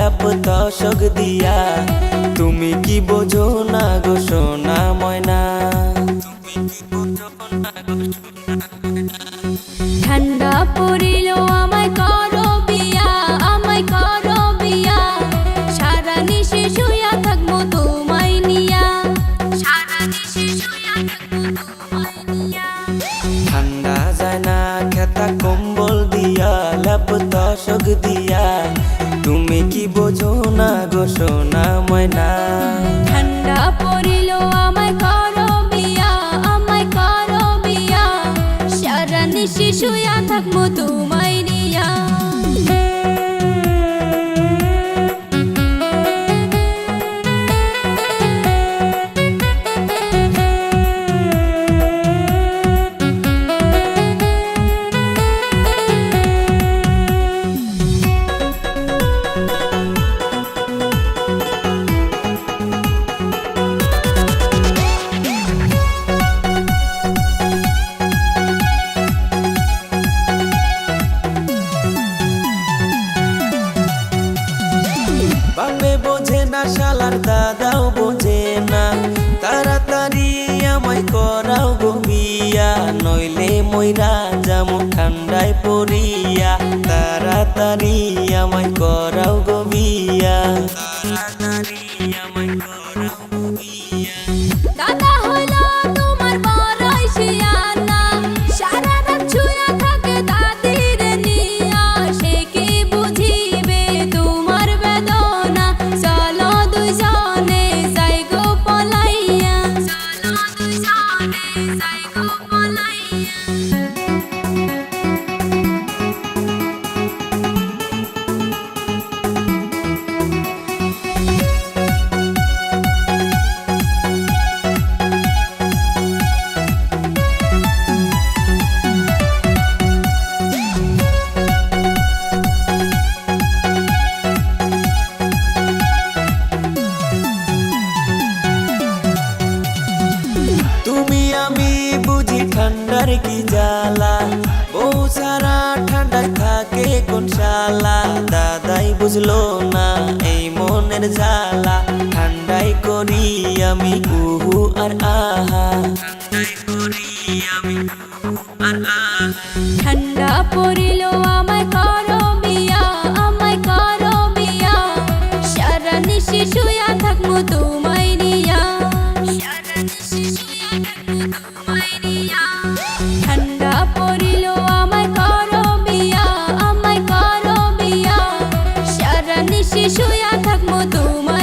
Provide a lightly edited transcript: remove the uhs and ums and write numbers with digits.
ল্যাপ তশক দিয়া। তুমি কি বোঝো না গো সোনা ময়না, ঠান্ডা পড়িল আমায় করো বিয়া, আমায় করো বিয়া, সারা নিশে শুয়া থাকবো তোমায় নিয়া, সারা নিশে শুয়া থাকবো তোমায় নিয়া। ঠান্ডা যায় না খেতা কম্বল দিয়া, ল্যাপ তশক দিয়া। তুমি কি বোঝো না গো সোনা ময়না, ঠান্ডা পড়িল আমায় করো বিয়া, আমায় করো বিয়া, সারা নিশে শুয়া থাকবো তোমায় নিয়া। বাপে বোঝে না শালার দাদাও বোঝে না, তাড়াতাড়ি আমায় করাও গো বিয়া, নইলে মইরা যামু ঠান্ডায় পড়িয়া। তাড়াতাড়ি আমায় করাও গো বিয়া, তাড়াতাড়ি আমায় করাও গো বিয়া। দাদা হইল তোমার বড়ই শিয়ানা, সারা রাত শুয়া থাকে দাদির নিয়া, সে কি বুঝিবে তোমার বেদনা, চলো দুজনে যাই গো পলাইয়া, চলো দুজনে যাই গো পলাইয়া। তুমি আমি বুঝি ঠান্ডার কি জ্বালা, বউ সারা ঠান্ডায় থাকে কোন শালা। দাদাই বুঝলো না এই মনের জ্বালা, ঠান্ডায় করি আমি উহু আর আহা, ঠান্ডায় করি আমি উহু আর আহা। ঠান্ডা পড়িল আমায় করো বিয়া, আমায় করো বিয়া, সারা নিশে শুয়া থাকবো তোমায় নিয়া, সারা নিশে শুয়া থাকবো তোমায় নিয়া। ঠান্ডা পড়িল আমায় করো বিয়া, আমায় করো বিয়া, সারা নিশে শুয়া থাকবো তোমায়